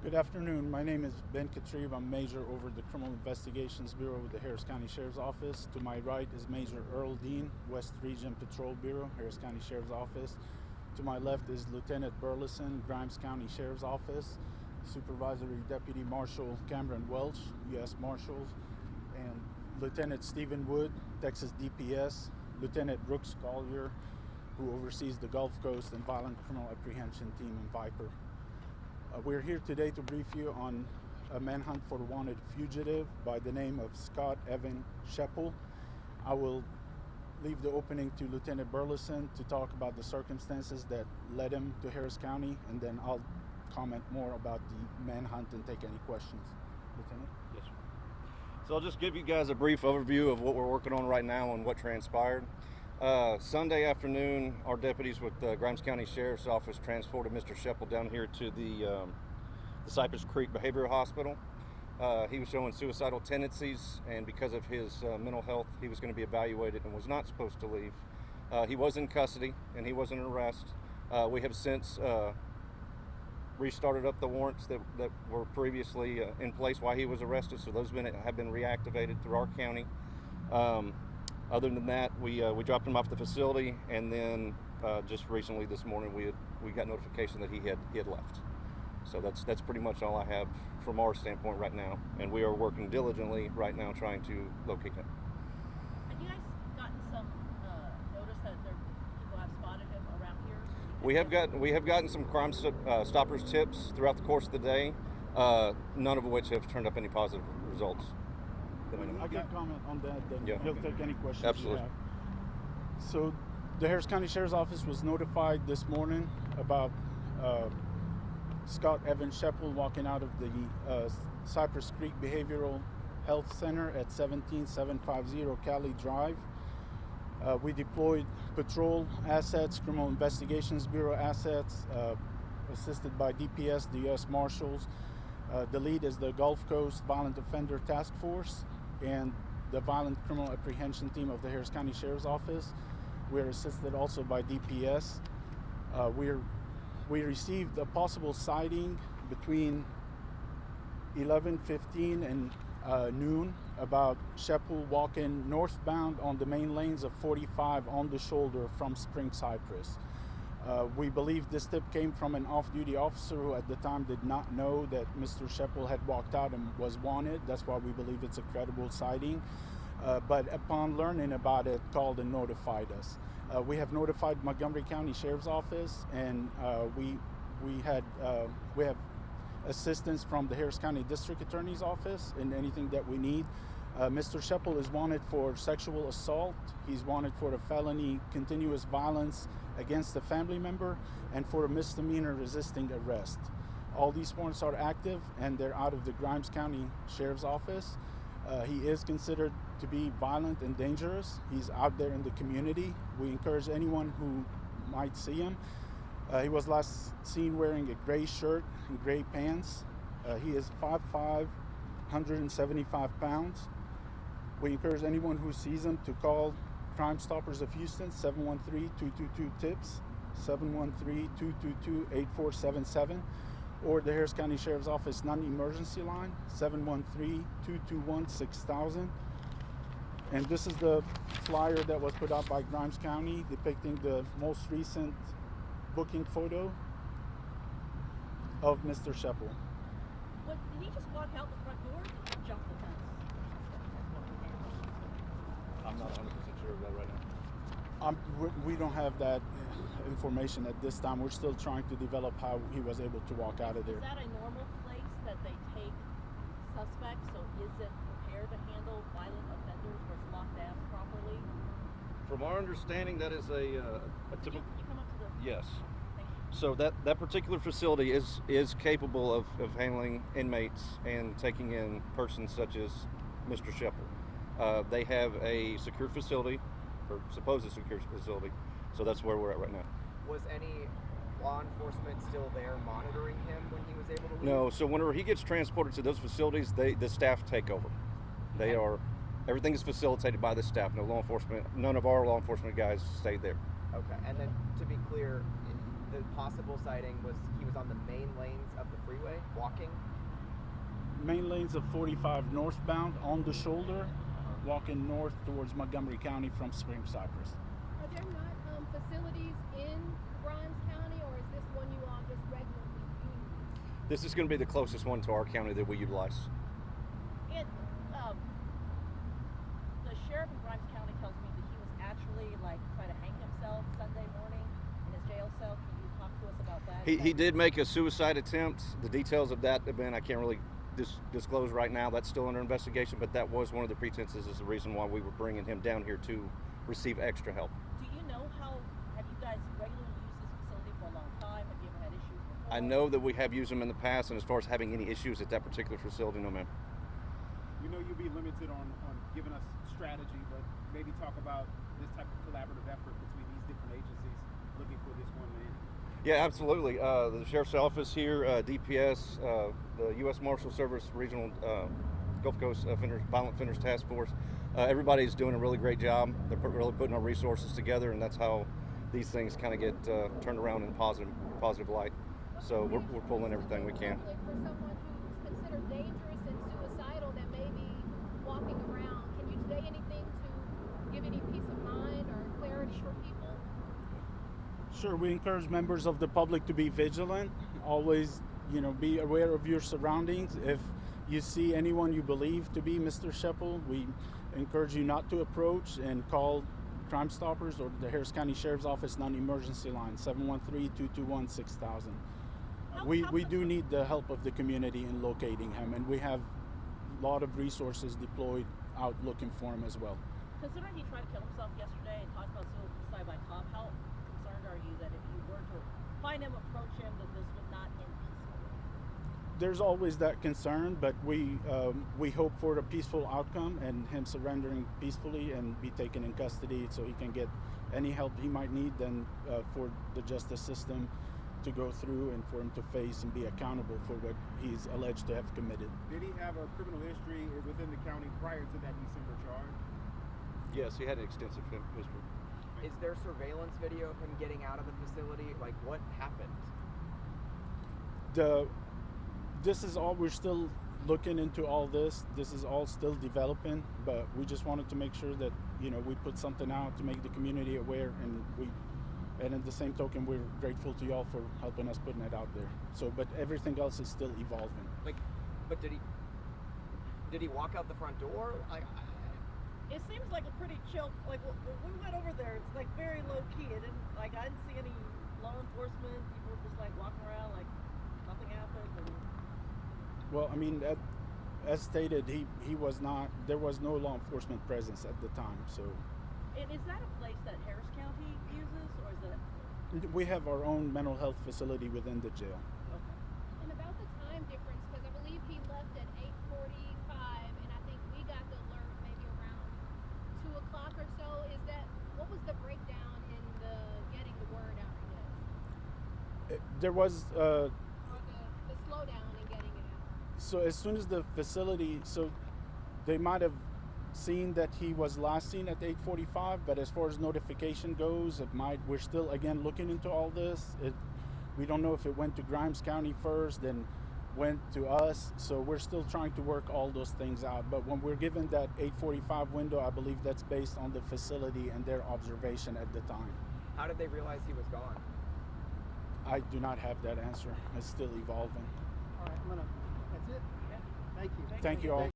Good afternoon. My name is Ben Katrib. I'm Major over the Criminal Investigations Bureau with the Harris County Sheriff's Office. To my right is Major Earl Dean, West Region Patrol Bureau, Harris County Sheriff's Office. To my left is Lieutenant Burleson, Grimes County Sheriff's Office. Supervisory Deputy Marshal Cameron Welch, U.S. Marshals, and Lieutenant Stephen Wood, Texas DPS, Lieutenant Brooks Collier, who oversees the Gulf Coast and Violent Criminal Apprehension Team in Viper. We're here today to brief you on a manhunt for a wanted fugitive by the name of Scott Evan Shepple. I will leave the opening to Lieutenant Burleson to talk about the circumstances that led him to Harris County, and then I'll comment more about the manhunt and take any questions. Lieutenant? Yes, sir. So I'll just give you guys a brief overview of what we're working on right now and what transpired. Sunday afternoon, our deputies with the Grimes County Sheriff's Office transported Mr. Shepple down here to the Cypress Creek Behavioral Hospital. He was showing suicidal tendencies, and because of his mental health, he was going to be evaluated and was not supposed to leave. He was in custody, and he was in arrest. We have since restarted up the warrants that were previously in place while he was arrested, so those have been reactivated through our county. Other than that, we dropped him off the facility, and then just recently this morning we got notification that he had left. So that's pretty much all I have from our standpoint right now, and we are working diligently right now trying to locate him. Have you guys gotten some notice that people have spotted him around here? We have gotten some Crime Stoppers tips throughout the course of the day, none of which have turned up any positive results. I can comment on that, then Yeah. he'll take any questions Absolutely. you have. So the Harris County Sheriff's Office was notified this morning about Scott Evan Shepple walking out of the Cypress Creek Behavioral Health Center at 17750 Cali Drive. We deployed patrol assets, Criminal Investigations Bureau assets, assisted by DPS, the U.S. Marshals. The lead is the Gulf Coast Violent Offender Task Force and the Violent Criminal Apprehension Team of the Harris County Sheriff's Office. We're assisted also by DPS. We received a possible sighting between 11:15 and noon about Shepple walking northbound on the main lanes of 45 on the shoulder from Spring Cypress. We believe this tip came from an off-duty officer who at the time did not know that Mr. Shepple had walked out and was wanted. That's why we believe it's a credible sighting. But upon learning about it, called and notified us. We have notified Montgomery County Sheriff's Office, and we have assistance from the Harris County District Attorney's Office in anything that we need. Mr. Shepple is wanted for sexual assault. He's wanted for a felony continuous violence against a family member and for a misdemeanor resisting arrest. All these warrants are active and they're out of the Grimes County Sheriff's Office. He is considered to be violent and dangerous. He's out there in the community. We encourage anyone who might see him. He was last seen wearing a gray shirt and gray pants. He is 5'5", 175 pounds. We encourage anyone who sees him to call Crime Stoppers of Houston, 713-222-TIPS, 713-222-8477, or the Harris County Sheriff's Office non-emergency line, 713-221-6000. And this is the flyer that was put out by Grimes County depicting the most recent booking photo of Mr. Shepple. What, did he just walk out the front door or jump the fence? I'm not 100% sure of that right now. We don't have that information at this time. We're still trying to develop how he was able to walk out of there. Is that a normal place that they take suspects? So is it prepared to handle violent offenders where it's locked down properly? From our understanding, that is a typical. Can you come up to the... Yes. Thank you. So that particular facility is capable of handling inmates and taking in persons such as Mr. Shepple. They have a secure facility, or supposed secure facility, so that's where we're at right now. Was any law enforcement still there monitoring him when he was able to leave? No, so whenever he gets transported to those facilities, the staff take over. Everything is facilitated by the staff. None of our law enforcement guys stayed there. Okay, and then to be clear, the possible sighting was he was on the main lanes of the freeway walking. Main lanes of 45 northbound on the shoulder, walking north towards Montgomery County from Spring Cypress. Are there not facilities in Grimes County, or is this one you all just regularly use? This is going to be the closest one to our county that we utilize. And the sheriff in Grimes County tells me that he was actually like trying to hang himself Sunday morning in his jail cell. Can you talk to us about that? He did make a suicide attempt. The details of that event I can't really disclose right now. That's still under investigation, but that was one of the pretenses, is the reason why we were bringing him down here to receive extra help. Do you know have you guys regularly used this facility for a long time? Have you ever had issues before? I know that we have used them in the past, and as far as having any issues at that particular facility, no ma'am. We know you'll be limited on giving us strategy, but maybe talk about this type of collaborative effort between these different agencies looking for this one man. Yeah, absolutely. The Sheriff's Office here, DPS, the U.S. Marshal Service Regional Gulf Coast Violent Offenders Task Force, everybody's doing a really great job. They're really putting our resources together, and that's how these things kind of get turned around in positive light. So we're pulling everything we can. For someone who's considered dangerous and suicidal that may be walking around, can you say anything to give any peace of mind or clarity for people? Sure, we encourage members of the public to be vigilant. Always, be aware of your surroundings. If you see anyone you believe to be Mr. Shepple, we encourage you not to approach, and call Crime Stoppers or the Harris County Sheriff's Office non-emergency line, 713-221-6000. We do need the help of the community in locating him, and we have a lot of resources deployed out looking for him as well. Considering he tried to kill himself yesterday and talked about suicide by cop, how concerned are you that if you were to find him, approach him, that this would not end peacefully? There's always that concern, but we hope for a peaceful outcome and him surrendering peacefully and be taken in custody so he can get any help he might need, then for the justice system to go through and for him to face and be accountable for what he's alleged to have committed. Did he have a criminal history within the county prior to that December charge? Yes, he had an extensive history. Is there surveillance video of him getting out of the facility? Like, what happened? This is all, we're still looking into all this. This is all still developing, but we just wanted to make sure that, we put something out to make the community aware, and at the same token, we're grateful to y'all for helping us putting it out there. So, but everything else is still evolving. But did he walk out the front door? It seems like a pretty chill. Like when we went over there, it's like very low key. I didn't see any law enforcement. People were just like walking around like nothing happened. Well, I mean, as stated, he was not. There was no law enforcement presence at the time. So. And is that a place that Harris County uses, or is it? We have our own mental health facility within the jail. Okay. And about the time difference, because I believe he left at 8:45, and I think we got the alert maybe around 2 o'clock or so. What was the breakdown in the getting the word out, I guess? There was. Or the slowdown in getting it out? So as soon as the facility, they might have seen that he was last seen at 8:45, but as far as notification goes, we're still again looking into all this. We don't know if it went to Grimes County first, then went to us, so we're still trying to work all those things out. But when we're given that 8:45 window, I believe that's based on the facility and their observation at the time. How did they realize he was gone? I do not have that answer. It's still evolving. All right, that's it. Yeah. Thank you. Thank you all.